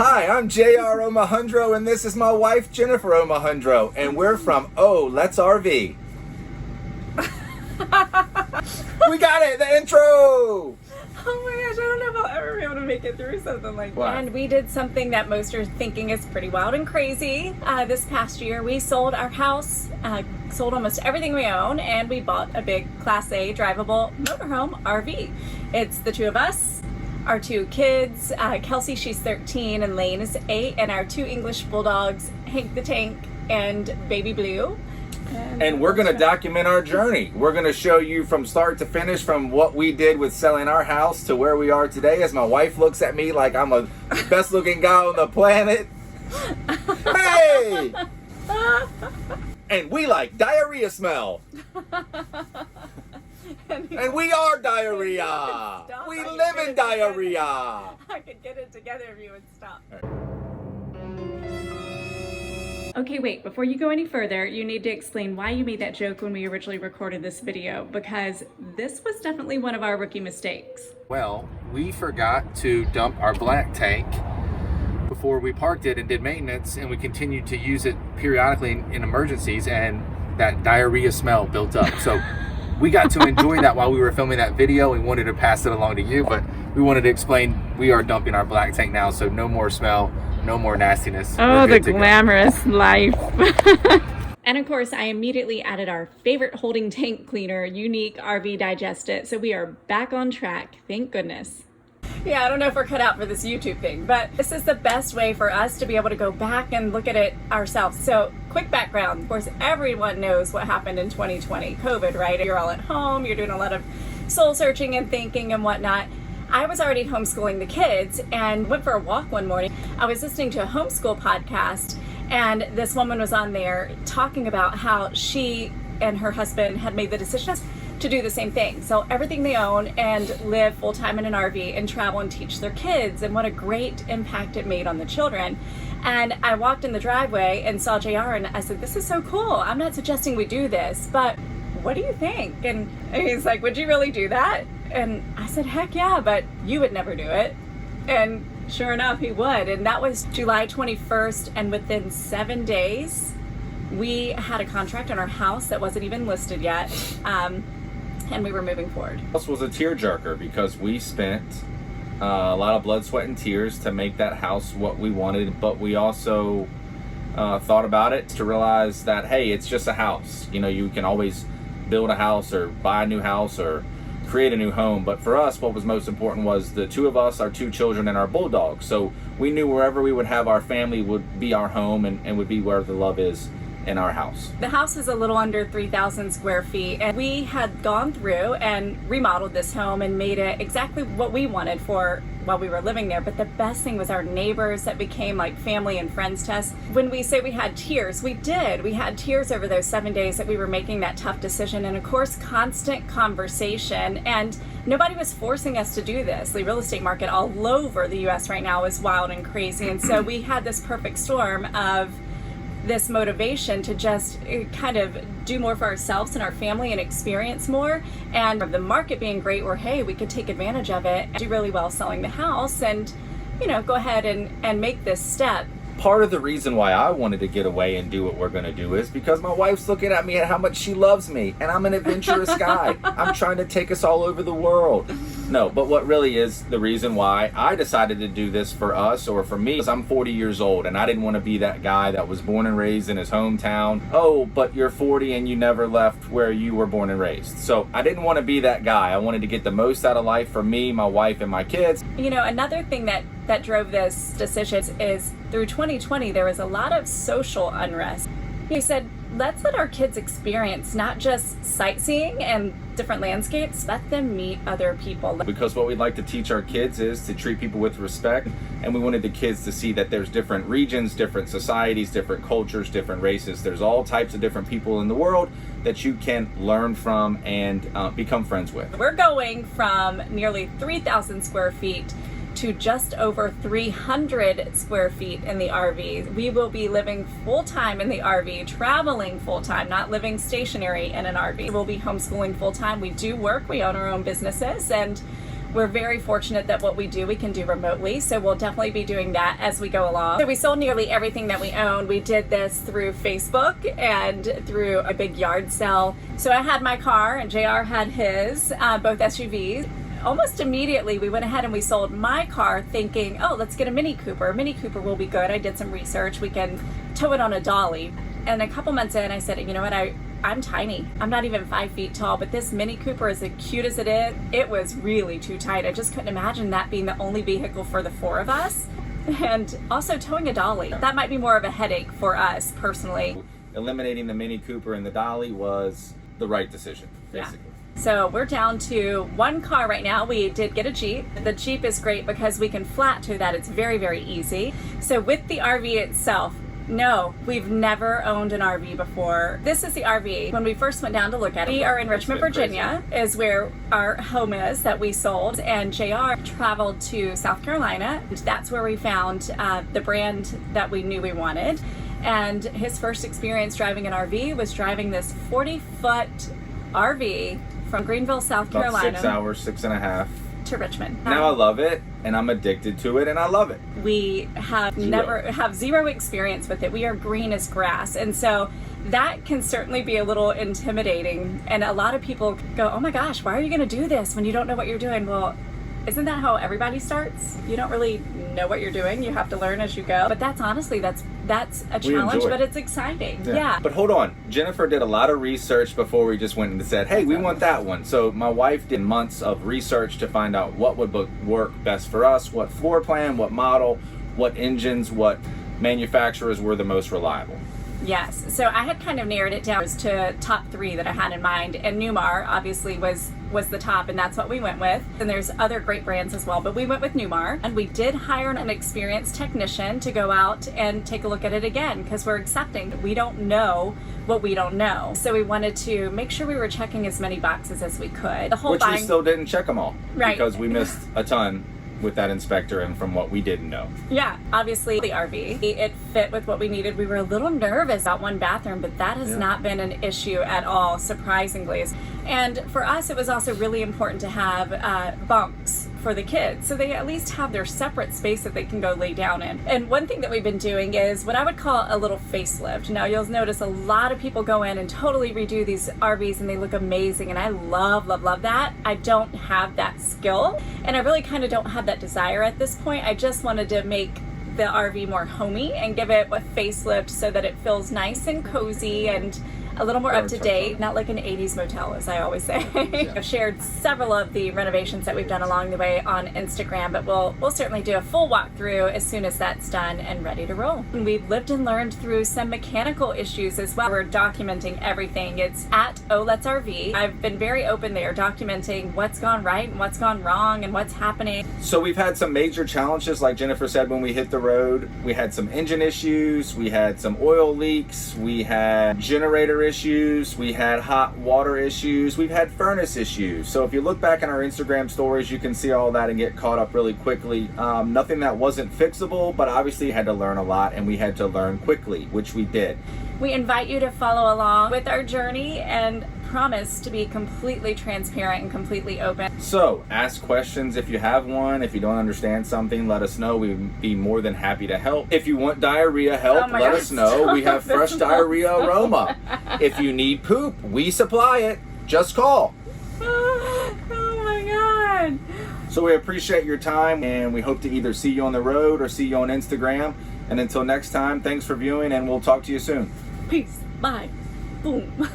Hi, I'm J.R. Omahundro, and this is my wife, Jennifer Omahundro, and we're from Let's RV. We got it, the intro! Oh my gosh, I don't know if I'll ever be able to make it through something like that. And we did something that most are thinking is pretty wild and crazy. This past year, we sold our house, sold almost everything we own, and we bought a big Class A drivable motorhome RV. It's the two of us, our two kids, Kelsey, she's 13, and Lane is 8, and our two English bulldogs, Hank the Tank and Baby Blue. And we're going to document our journey. We're going to show you from start to finish, from what we did with selling our house to where we are today, as my wife looks at me like I'm the best looking guy on the planet. Hey! And we like diarrhea smell. And we are diarrhea. We live in diarrhea. I could get it together if you would stop. Okay, wait, before you go any further, you need to explain why you made that joke when we originally recorded this video, because this was definitely one of our rookie mistakes. Well, we forgot to dump our black tank before we parked it and did maintenance, and we continued to use it periodically in emergencies, and that diarrhea smell built up. So we got to enjoy that while we were filming that video. We wanted to pass it along to you, but we wanted to explain we are dumping our black tank now, so no more smell, no more nastiness. Oh, the glamorous life. And of course, I immediately added our favorite holding tank cleaner, Unique RV Digest-It. So we are back on track, thank goodness. Yeah, I don't know if we're cut out for this YouTube thing, but this is the best way for us to be able to go back and look at it ourselves. So quick background, of course, everyone knows what happened in 2020, COVID, right? You're all at home, you're doing a lot of soul searching and thinking and whatnot. I was already homeschooling the kids and went for a walk one morning. I was listening to a homeschool podcast, and this woman was on there talking about how she and her husband had made the decision to do the same thing. So everything they own, and live full-time in an RV and travel and teach their kids, and what a great impact it made on the children. And I walked in the driveway and saw JR, and I said, this is so cool. I'm not suggesting we do this, but what do you think? And he's like, would you really do that? And I said, heck yeah, but you would never do it. And sure enough, he would. And that was July 21st. And within 7 days, we had a contract on our house that wasn't even listed yet. And we were moving forward. This was a tearjerker because we spent a lot of blood, sweat, and tears to make that house what we wanted. But we also thought about it to realize that, hey, it's just a house. You know, you can always build a house or buy a new house or create a new home, but for us what was most important was the two of us, our two children, and our bulldog. So we knew wherever we would have our family would be our home, and would be where the love is in our house. The house is a little under 3,000 square feet, and we had gone through and remodeled this home and made it exactly what we wanted for while we were living there. But the best thing was our neighbors that became like family and friends to us. When we say we had tears, we did. We had tears over those 7 days that we were making that tough decision, and of course constant conversation, and nobody was forcing us to do this. The real estate market all over the US right now is wild and crazy, and so we had this perfect storm of this motivation to just kind of do more for ourselves and our family and experience more, and the market being great where, hey, we could take advantage of it and do really well selling the house and, you know, go ahead and make this step. Part of the reason why I wanted to get away and do what we're going to do is because my wife's looking at me at how much she loves me, and I'm an adventurous guy. I'm trying to take us all over the world. No, but what really is the reason why I decided to do this for us, or for me, is I'm 40 years old, and I didn't want to be that guy that was born and raised in his hometown. Oh, but you're 40 and you never left where you were born and raised. So I didn't want to be that guy. I wanted to get the most out of life for me, my wife, and my kids. You know, another thing that drove this decision is through 2020, there was a lot of social unrest. He said, let's let our kids experience not just sightseeing and different landscapes, let them meet other people. Because what we'd like to teach our kids is to treat people with respect, and we wanted the kids to see that there's different regions, different societies, different cultures, different races. There's all types of different people in the world that you can learn from and become friends with. We're going from nearly 3,000 square feet to just over 300 square feet in the RV. We will be living full-time in the RV, traveling full-time, not living stationary in an RV. We'll be homeschooling full-time. We do work, we own our own businesses, and We're very fortunate that what we do, we can do remotely. So we'll definitely be doing that as we go along. So we sold nearly everything that we own. We did this through Facebook and through a big yard sale. So I had my car and JR had his, both SUVs. Almost immediately we went ahead and we sold my car thinking, oh, let's get a Mini Cooper. Mini Cooper will be good. I did some research. We can tow it on a dolly. And a couple months in, I said, you know what, I'm tiny. I'm not even 5 feet tall, but this Mini Cooper, as cute as it is, it was really too tight. I just couldn't imagine that being the only vehicle for the four of us. And also towing a dolly. That might be more of a headache for us personally. Eliminating the Mini Cooper and the dolly was the right decision, basically. Yeah. So we're down to one car right now. We did get a Jeep. The Jeep is great because we can flat tow that. It's very, very easy. So with the RV itself, no, we've never owned an RV before. This is the RV. When we first went down to look at it, we are in Richmond, Virginia, is where our home is that we sold. And JR traveled to South Carolina. That's where we found the brand that we knew we wanted. And his first experience driving an RV was driving this 40-foot RV from Greenville, South Carolina. About 6 hours, 6.5. To Richmond. Now I love it, and I'm addicted to it, and I love it. We have zero experience with it. We are green as grass, and so that can certainly be a little intimidating. And a lot of people go, "Oh my gosh, why are you going to do this when you don't know what you're doing?" Well, isn't that how everybody starts? You don't really know what you're doing. You have to learn as you go. But that's honestly, that's a challenge, but it's exciting. Yeah. But hold on. Jennifer did a lot of research before we just went and said, hey, we want that one. So my wife did months of research to find out what would work best for us, what floor plan, what model, what engines, what manufacturers were the most reliable. Yes. So I had kind of narrowed it down to top 3 that I had in mind, and Newmar obviously was the top, and that's what we went with. And there's other great brands as well, but we went with Newmar, and we did hire an experienced technician to go out and take a look at it again, because we're accepting we don't know what we don't know. So we wanted to make sure we were checking as many boxes as we could. We still didn't check them all, right? Because we missed a ton with that inspector and from what we didn't know. Yeah, obviously the RV, it fit with what we needed. We were a little nervous about one bathroom, but that has not been an issue at all, surprisingly. And for us, it was also really important to have bunks for the kids, so they at least have their separate space that they can go lay down in. And one thing that we've been doing is what I would call a little facelift. Now you'll notice a lot of people go in and totally redo these RVs and they look amazing, and I love that. I don't have that skill, and I really kind of don't have that desire at this point. I just wanted to make the RV more homey and give it a facelift so that it feels nice and cozy and a little more up to date, not like an 80s motel, as I always say. I've shared several of the renovations that we've done along the way on Instagram, but we'll certainly do a full walkthrough as soon as that's done and ready to roll. And we've lived and learned through some mechanical issues as well. We're documenting everything. It's at Let's RV. I've been very open there, documenting what's gone right and what's gone wrong and what's happening. So we've had some major challenges, like Jennifer said, when we hit the road. We had some engine issues, we had some oil leaks, we had generator issues, we had hot water issues, we've had furnace issues. So if you look back in our Instagram stories, you can see all that and get caught up really quickly. Nothing that wasn't fixable, but obviously you had to learn a lot, and we had to learn quickly, which we did. We invite you to follow along with our journey and promise to be completely transparent and completely open. So ask questions if you have one. If you don't understand something, let us know. We'd be more than happy to help. If you want diarrhea help, let us know. We have fresh diarrhea aroma. If you need poop, we supply it. Just call. Oh my God. So we appreciate your time, and we hope to either see you on the road or see you on Instagram. And until next time, thanks for viewing, and we'll talk to you soon. Peace. Bye. Boom.